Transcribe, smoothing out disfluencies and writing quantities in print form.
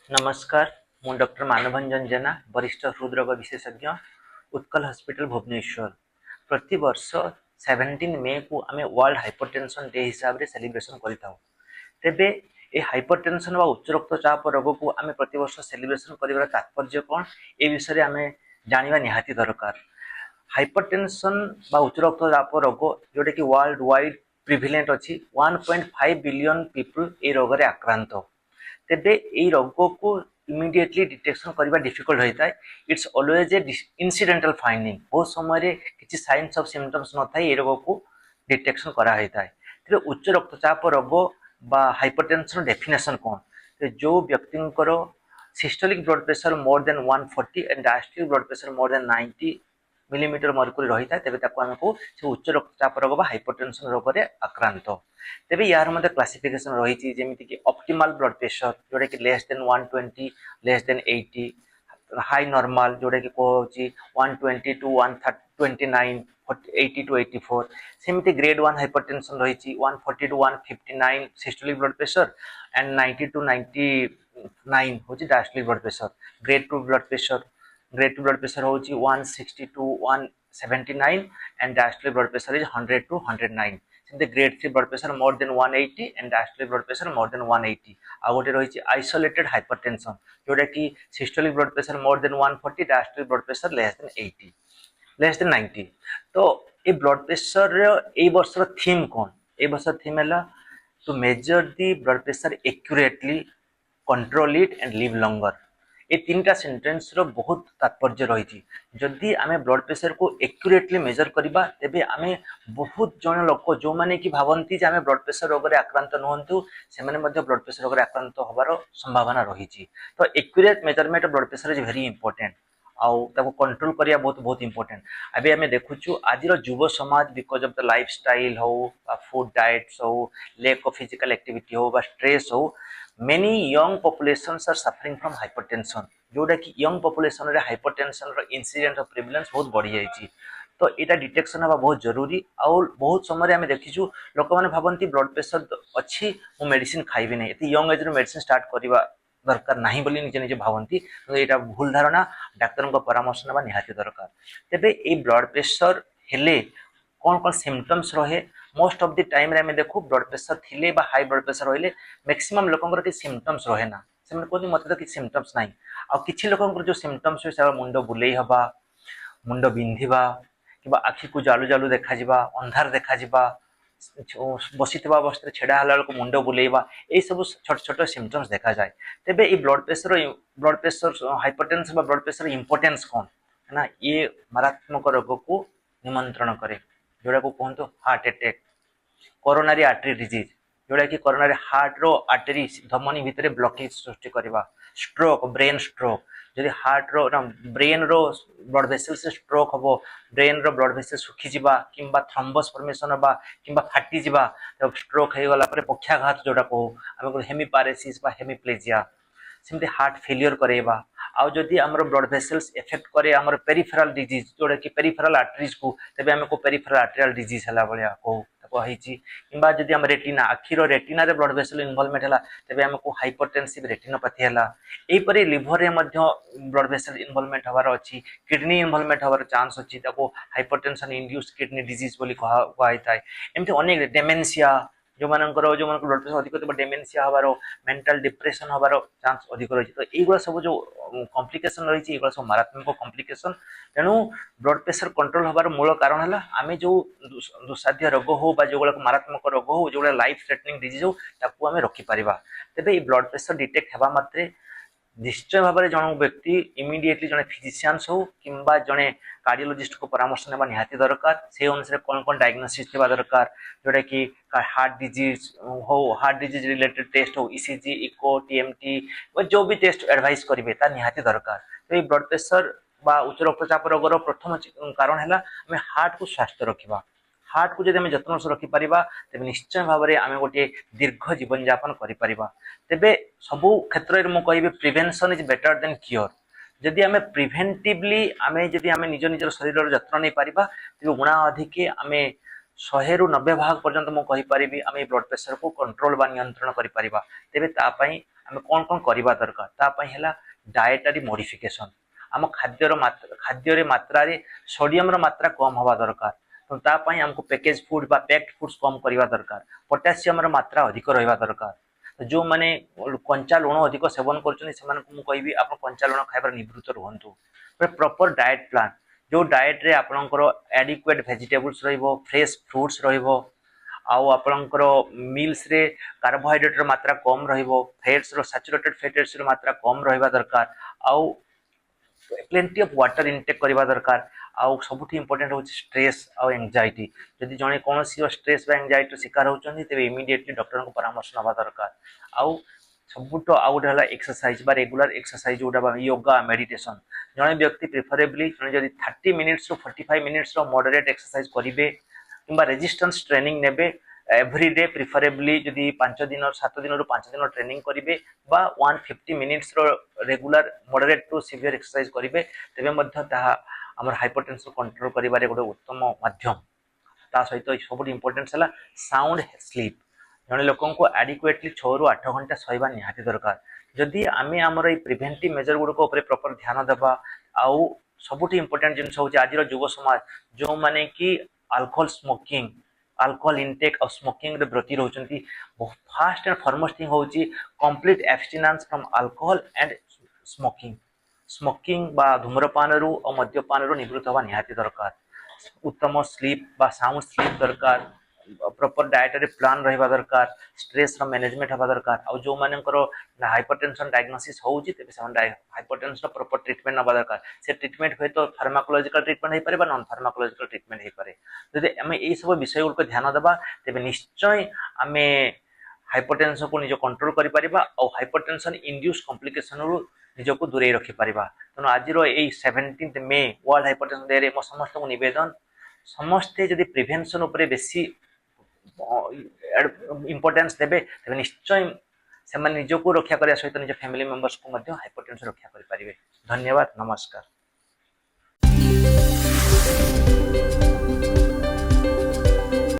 नमस्कार मु डॉक्टर मानभंजन जेना वरिष्ठ हृदरोग विशेषज्ञ उत्कल हॉस्पिटल भुवनेश्वर। प्रति वर्ष 17 मे को आम वर्ल्ड हाइपरटेंशन डे हिसाब से सेलिब्रेशन करता। तेबे ए हाइपरटेंशन व उच्च रक्तचाप रोग को आम प्रति वर्ष सेलिब्रेशन कर तात्पर्य कौन ए विषय आम जाना निहाती दरकार। हाइपरटेंशन व उच्च रक्तचाप रोग जोटा कि वर्ल्ड वाइड प्रिविलेंट अच्छी 1.5 बिलियन पीपल ए रोग आक्रांत। तेबे ये रोग को इमिडिएटली डिटेक्शन करना डिफिकल्ट होता है। It's always a incidental finding. बहुत समय किसी साइंस ऑफ सिम्पटम्स न था ये रोग को डिटेक्शन करा होता है। तेरे उच्च रक्तचाप रोग बा हाइपरटेंशन डेफिनेशन कौन? तो जो व्यक्ति systolic blood pressure more than 140 and diastolic blood pressure more then 90 millimetre Mercury रही है तेज आम को उच्च रक्तचाप रोग हाइपरटेंशन रोग में आक्रांत। तेबे यार मध्य क्लासिफिकेशन रही जमीती कि ऑप्टिमल ब्लड प्रेशर जोटा कि less than 120 less than 80, high normal जोटा कि कौन 120 टू 129 80 टू 84। सेमती ग्रेड 1 हाइपरटेंशन रही 140 to 159 systolic blood pressure and 90 to 99 हूँ diastolic blood pressure. Grade 2 blood pressure हूँ 160 to 179 and diastolic blood pressure is 100 to 109। Grade 3 blood pressure more than 180 and diastolic blood pressure more than 180। आ गोटे रही isolated hypertension जोटा कि systolic blood pressure more than 140 diastolic blood pressure less than 80 less than 90। तो ये blood pressure ए वर्ष theme कौन? ए वर्ष थीम है to measure the blood pressure accurately control it and live longer. ये तीन टा सेंटेंस रो बहुत तात्पर्य रही। जदि आम ब्लड प्रेशर को एक्यूरेटली मेजर करवा तेबे आम बहुत जन लोक जो मैंने कि भावती आम ब्लड प्रेशर रोग में आक्रांत नुहतु से ब्लड प्रेशर रोग में आक्रांत होबार संभावना रही। तो accurate measurement of blood pressure is very important आउ कंट्रोल करिया बहुत बहुत इंपोर्टेंट। अभी आम देखुचु आज युव समाज because of the lifestyle हो फूड डाइट्स हो लैक ऑफ फिजिकल एक्टिविटी हो स्ट्रेस हो many young populations are suffering from hypertension जोटा कि यंग पॉपुलेशन रे हाइपरटेंशन रो इंसिडेंट ऑफ प्रिविलेंस बहुत बढ़ी जाइए। तो यहाँ डिटेक्शन हवा बहुत जरूरी। और बहुत समय आम देखीचु लोक मैंने भावती ब्लड प्रेशर अच्छी मु मेडिसिन खाइबी नहीं ये यंग एज मेडिसिन स्टार्ट करवा दरकार नहीं बोली निजे निजे भावती। तो यहाँ भूल धारणा डाक्तर परामर्श ना निहाती दरकार। तेबे ये ब्लड प्रेशर हेले कौन कौन सिम्पटम्स रहे? मोस्ट ऑफ द टाइम रे देखू ब्लड प्रेशर थिले बा हाई ब्लड प्रेशर रहिले मैक्सिमम लोकंकर कि सिम्पटम्स रहे ना से कहते मत तो कि सिम्पटम्स ना आ कि लोकंकर जो सिम्पटम्स हुए से मुंड बुलेई हवा मुंड बिंधिबा कि आखि को जालू जालू देखा अंधार देखा बसी अवस्था छेड़ा हला मुंड बुलेवा ये सब छोट छोट सिम्पटम्स देखा जाए। तेबे ये blood pressure hypertension blood pressure importance कौन है ना? ये मारात्मक रोग को निमंत्रण करे जोड़ा को कहते heart attack coronary artery disease जोड़ा कि कोरोनरी हार्ट रो आर्टरी धमनी भितर ब्लॉकेज सृष्टि करवा स्ट्रोक ब्रेन स्ट्रोक जदि हार्ट रो ब्रेन रो ब्लड वेसल से स्ट्रोक हम ब्रेन रो ब्लड वेसल सुखी जावा कि थ्रम्बस फॉर्मेशन हवा कि फाटी जावा स्ट्रोक हो गला पक्षाघात जोड़ा कहू हेमिपारेसिस बा हेमिप्लेजिया सेमती हार्ट फेलियर करेवा। आउ जदि आमर ब्लड वेसल्स इफेक्ट करे आमर पेरिफेराल डिजीज जोड़ा कि पेरिफेराल आर्टरीज को तेबे आम को पेरिफेराल आर्टेरियल डिजीज है भाया कहू किंबा जदि आम रेटिना आखिर रेटिना रे ब्लड वेसल इन्वॉल्वमेंट है तेबे आमको हाइपरटेंसिव रेटिनोपैथी है। यहीपरि लिभर रे मध्य ब्लड वेसल इन्वॉल्वमेंट हबार अच्छी किडनी इन्वॉल्वमेंट हबार चांस अच्छी हाइपरटेंशन इंड्यूस किडनी डिजीज बोली कहुई था। एमती अनेक डेमेंशिया जो मानकर जो ब्लड प्रेशर अधिक डेमेंशिया हबार मेंटल डिप्रेशन हबार चांस अधिक रही। तो ये सब जो कॉम्प्लिकेशन रही है सब मारात्मक कॉम्प्लिकेशन। तेणु ब्लड प्रेशर कंट्रोल हबार मूल कारण है आम जो दुस्साध्य रोग हो जो मारात्मक रोग हो जो लाइफ थ्रेटनिंग डिजीज हो ताकू आम रखिपर। तेज ये ब्लड प्रेशर डिटेक्ट होगा मात्रे निश्चय भाव में जन व्यक्ति इमिडिएटली जड़े फिजिशियंस हो कि जड़े कार्डियोलॉजिस्ट को परामर्श नेबा निहाती दरकार। से अनुसार कौन कौन डायग्नोसिस होगा दरकार जोटा कि हार्ट डिजीज हो हार्ट डिजीज रिलेटेड टेस्ट हो ईसीजी इको टीएमटी जो भी टेस्ट एडवाइस करेंगे ता निहाती दरकार। तो ये ब्लड प्रेशर बा उच्च रक्तचाप रोगर प्रथम कारण है आम हार्ट को स्वास्थ्य रखा। हार्ट को जब जत्न से रखिपर तेज निश्चय भाव में आम गोटे दीर्घ जीवन यापन करें। तेबे सबू क्षेत्र में कहि prevention is better than cure. जदि आम प्रिभेन्टिवली आम जदि आम निज निजर शरीर जत्न नहीं पारिबा तेबे गुणा अधिके आम 100 ରୁ 90 भाग पर्यंत मु कहि परिबी आमे ब्लड प्रेशर को कंट्रोल बा नियंत्रण करि परिबा। तेबे ता पई आमे कोन कोन करिबा दरकार ता पई हैला डायटरी मॉडिफिकेशन। आम खाद्य रे मात्रा रे सोडियम रो मात्रा कम हवा दरकार। तो ता पई हमको पैकेज फूड बा पैक्ड फूड्स कम करिबा दरकार। पोटेशियम रो मात्रा अधिक रहइबा दरकार। जो माने कंचा लुण अधिक सेवन करछन सेमान को मु कहिबी आप कंचा लुण खाइबार निवृत्त रहंतु। प्रॉपर डाइट प्लान जो डाइट रे आपनकर एडिक्वेट वेजिटेबल्स रहइबो फ्रेश फ्रूट्स रहइबो आउ आपनकर मील्स रे कार्बोहाइड्रेट रो मात्रा कम रहइबो फैट्स रो सैचुरेटेड फैट्स रो मात्रा कम रहइबा दरकार आउ प्लेंटी ऑफ वाटर इनटेक करबा दरकार आउ सबुठी इंपोर्टेंट हो स्ट्रेस आउ एंजाइटी जदि जने कोनोसी स्ट्रेस बा एंजाइटी शिकार होचंदी तेबे इमीडिएटली डॉक्टर को परामर्श नबा दरकार आउ सबुठ आउट हला एक्सरसाइज बा रेगुलर एक्सरसाइज जोटा बा योगा मेडिटेशन जने व्यक्ति प्रिफरेबली जने जदि 30 मिनिट्स रो 45 मिनिट्स रो मॉडरेट एक्सरसाइज करिवे किंबा रेजिस्टेंस ट्रेनिंग नेबे एवरी डे प्रिफरेबली जदि 5 दिन और 7 दिन और 5 दिन ट्रेनिंग करिवे बा 150 मिनिट्स रो regular moderate to severe exercise करिवे तेबे मध्य ताहा हमर हाइपरटेंशन कंट्रोल करिबारे गोटे उत्तम माध्यम। ता सहित सब इंपोर्टेंट है साउंड स्लीप जने लोकों को एडिक्वेटली 6 ରୁ 8 घंटा सोइबा निहाती दरकार। जदि आमे हमर ए प्रिवेंटिव मेजर गुड को ऊपर प्रॉपर ध्यान देबा आउ सबुठी इंपोर्टेंट जिनस होची आजिर युवा समाज जो माने कि अल्कोहल स्मोकिंग अल्कोहल इनटेक और स्मोकिंग रे ब्रती रहउचंती फास्ट एंड फॉरमोस्ट थिंग होची complete abstinence from alcohol and smoking. Smoking बा धूम्रपान रु और मद्यपान रु निवृत्त होबा निहाती दरकार। उत्तम स्लीप बा साउंड स्लीप दरकार प्रॉपर डायटरी प्लान रहिबा दरकार स्ट्रेस रो मैनेजमेंट हबा दरकार और जो मानकर हाइपरटेंशन डायग्नोसिस होउची तेबे से हाइपरटेंशन प्रॉपर ट्रीटमेंट नबा दरकार। से ट्रीटमेंट होय तो फार्माकोलॉजिकल ट्रीटमेंट हे पारे बा नॉन फार्माकोलॉजिकल ट्रीटमेंट हे पारे। जदि हमें ए सब विषय को ध्यान देबा तेबे निश्चय हमें हाइपरटेंशन को निज कंट्रोल करि परिबा और हाइपरटेंशन इंड्यूस कॉम्प्लिकेशन रु निजको दूरे रखि परिबा। तनो आजिरो ए 17 मे वर्ल्ड हाइपरटेंशन डे रे मो समस्त को निवेदन समस्ते जदि प्रिवेंशन ऊपर बेसी इंपोर्टेंस देबे तबे निश्चय से निजको रक्षा करने सहित निज फैमिली मेंबर्स को हाइपरटेंशन रक्षा करि परिबे। धन्यवाद नमस्कार।